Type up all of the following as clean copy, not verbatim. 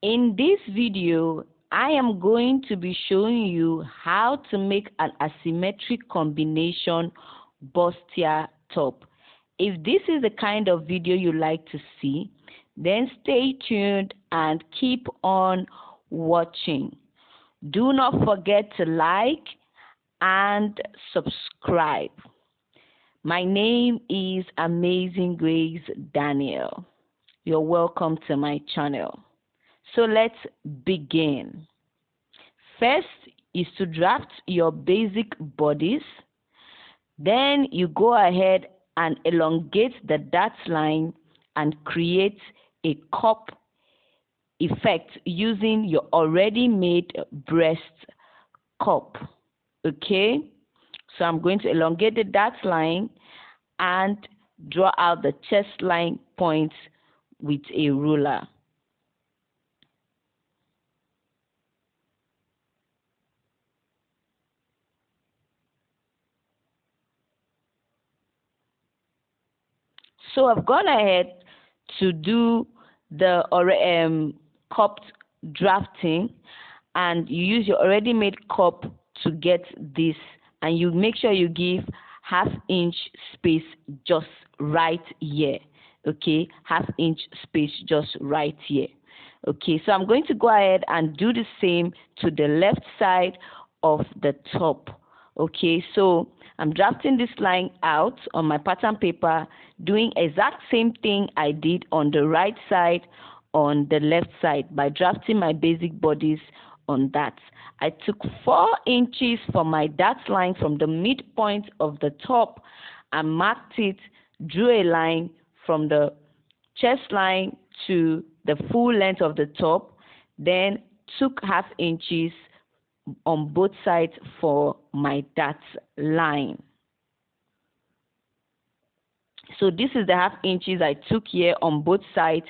In this video, I am going to be showing you how to make an asymmetric combination bustier top. If this is the kind of video you like to see, then stay tuned and keep on watching. Do not forget to like and subscribe. My name is Amazing Grace Daniel. You're welcome to my channel. So let's begin. First is to draft your basic bodies. Then you go ahead and elongate the dot line and create a cup effect using your already made breast cup. Okay, so I'm going to elongate the dot line and draw out the chest line points with a ruler. So I've gone ahead to do the cup drafting, and you use your already made cup to get this, and you make sure you give ½ inch space just right here. Okay, ½ inch space just right here. Okay, so I'm going to go ahead and do the same to the left side of the top. Okay, so I'm drafting this line out on my pattern paper, doing exact same thing I did on the right side on the left side by drafting my basic bodies on that. I took 4 inches for my dot line from the midpoint of the top and marked it, drew a line from the chest line to the full length of the top, then took ½ inches on both sides for my dot line. So this is the ½ inches I took here on both sides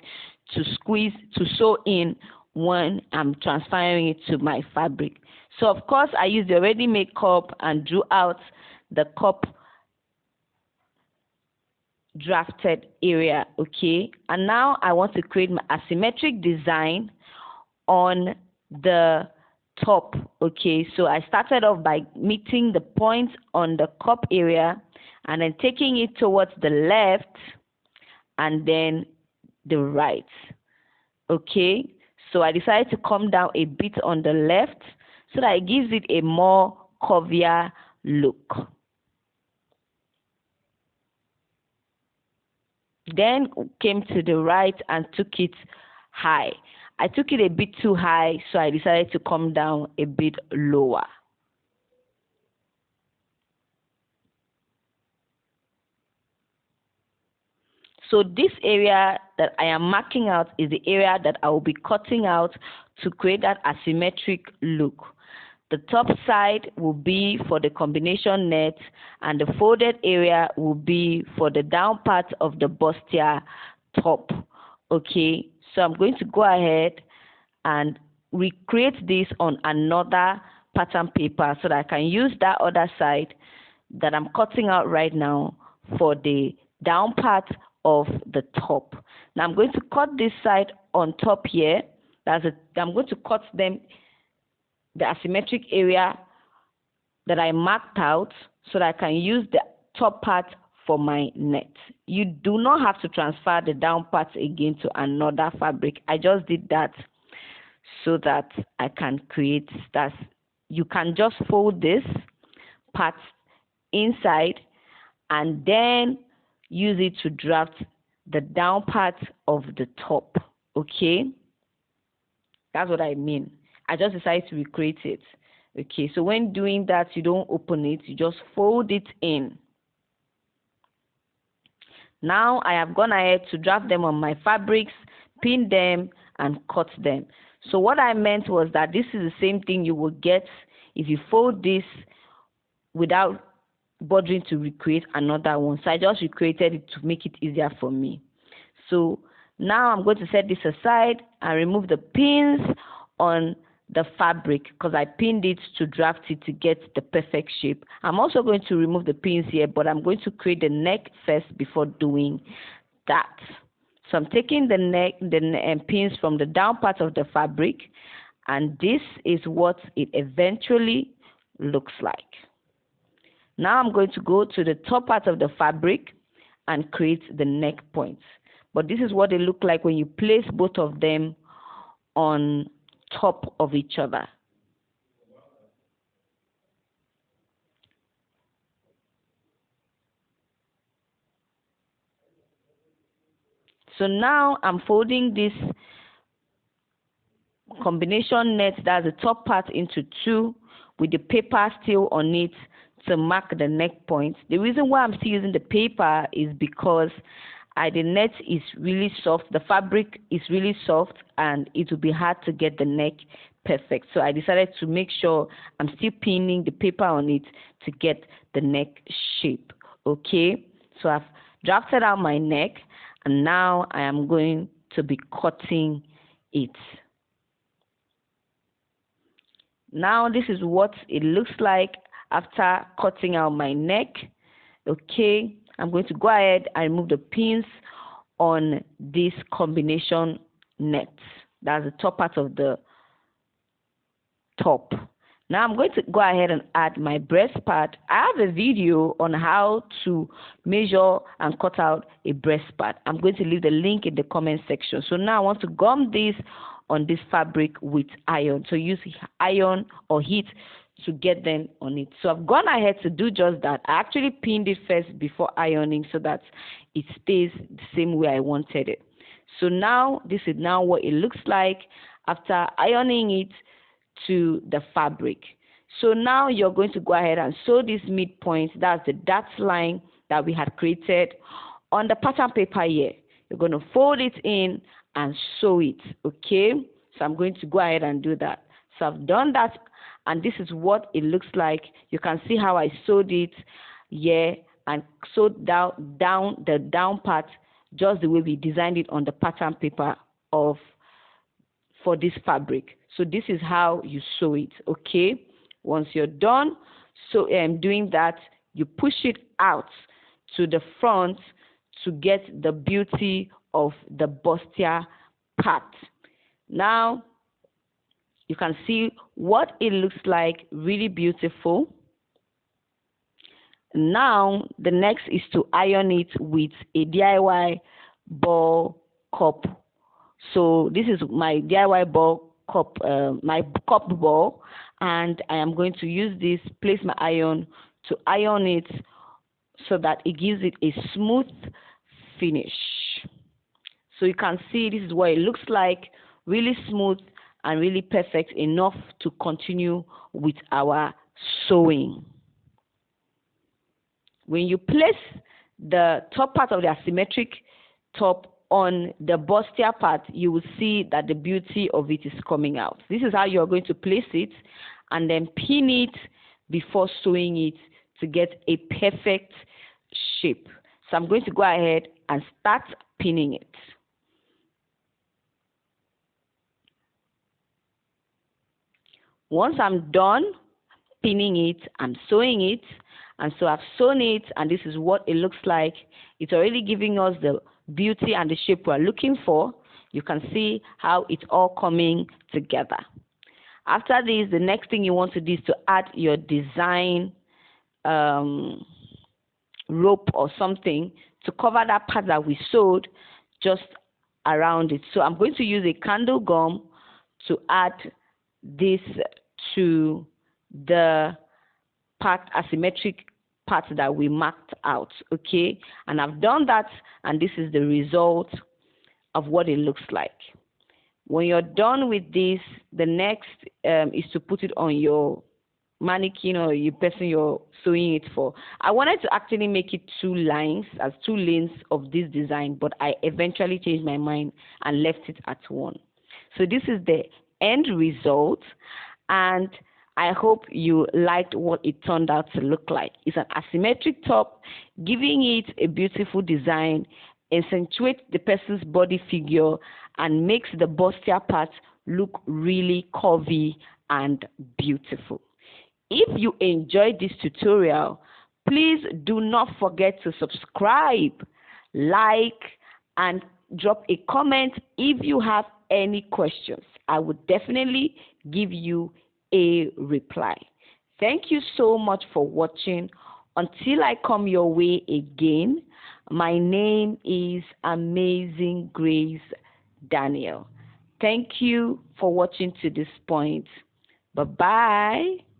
to sew in when I'm transferring it to my fabric. So of course I used the already made cup and drew out the cup drafted area. Okay, and now I want to create my asymmetric design on the top. Okay, so I started off by meeting the points on the cup area and then taking it towards the left and then the right. Okay, so I decided to come down a bit on the left so that it gives it a more curvier look. Then came to the right and took it high. I took it a bit too high, so I decided to come down a bit lower. So this area that I am marking out is the area that I will be cutting out to create that asymmetric look. The top side will be for the combination net, and the folded area will be for the down part of the bustier top. Okay, so I'm going to go ahead and recreate this on another pattern paper so that I can use that other side that I'm cutting out right now for the down part of the top. Now I'm going to cut this side on top here. I'm going to cut them, the asymmetric area that I marked out, so that I can use the top part for my net. You do not have to transfer the down parts again to another fabric. I just did that so that I can create that. You can just fold this part inside and then use it to draft the down part of the top. Okay, that's what I mean. I just decided to recreate it. Okay, so when doing that, you don't open it, you just fold it in. Now I have gone ahead to draft them on my fabrics, pin them and cut them. So what I meant was that this is the same thing you will get if you fold this without bothering to recreate another one. So I just recreated it to make it easier for me. So now I'm going to set this aside and remove the pins on the fabric because I pinned it to draft it to get the perfect shape. I'm also going to remove the pins here, but I'm going to create the neck first before doing that. So I'm taking the pins from the down part of the fabric, and this is what it eventually looks like. Now I'm going to go to the top part of the fabric and create the neck points. But this is what they look like when you place both of them on top of each other. So now I'm folding this combination net, that's the top part, into two with the paper still on it to mark the neck points. The reason why I'm still using the paper is because the net is really soft, the fabric is really soft, and it will be hard to get the neck perfect. So I decided to make sure I'm still pinning the paper on it to get the neck shape. Okay, so I've drafted out my neck, and now I am going to be cutting it. Now this is what it looks like after cutting out my neck. Okay, I'm going to go ahead and remove the pins on this combination net. That's the top part of the top. Now I'm going to go ahead and add my breast part. I have a video on how to measure and cut out a breast part. I'm going to leave the link in the comment section. So now I want to gum this on this fabric with iron. So use iron or heat to get them on it. So I've gone ahead to do just that. I actually pinned it first before ironing so that it stays the same way I wanted it. So now this is now what it looks like after ironing it to the fabric. So now you're going to go ahead and sew this midpoint, that's the dot line that we had created on the pattern paper here. You're going to fold it in and sew it. Okay, so I'm going to go ahead and do that. So I've done that, and this is what it looks like. You can see how I sewed it here and sewed down the down part just the way we designed it on the pattern paper for this fabric. So this is how you sew it. Okay, once you're done doing that, you push it out to the front to get the beauty of the bustier part. Now you can see what it looks like, really beautiful. Now the next is to iron it with a DIY ball cup. So this is my DIY ball cup, my cup ball, and I am going to use this, place my iron to iron it so that it gives it a smooth finish. So you can see this is what it looks like, really smooth and really perfect enough to continue with our sewing. When you place the top part of the asymmetric top on the bustier part, you will see that the beauty of it is coming out. This is how you're going to place it and then pin it before sewing it to get a perfect shape. So I'm going to go ahead and start pinning it. Once I'm done pinning it, I'm sewing it, and so I've sewn it, and this is what it looks like. It's already giving us the beauty and the shape we're looking for. You can see how it's all coming together. After this, the next thing you want to do is to add your design rope or something to cover that part that we sewed just around it. So I'm going to use a candle gum to add this to the part, asymmetric part that we marked out. Okay, and I've done that, and this is the result of what it looks like. When you're done with this, the next is to put it on your mannequin or your person you're sewing it for. I wanted to actually make it two lanes of this design, but I eventually changed my mind and left it at one. So this is the end result, and I hope you liked what it turned out to look like. It's an asymmetric top, giving it a beautiful design, accentuates the person's body figure, and makes the bustier part look really curvy and beautiful. If you enjoyed this tutorial, please do not forget to subscribe, like, and drop a comment if you have any questions. I would definitely give you a reply. Thank you so much for watching. Until I come your way again, my name is Amazing Grace Daniel. Thank you for watching to this point. Bye-bye.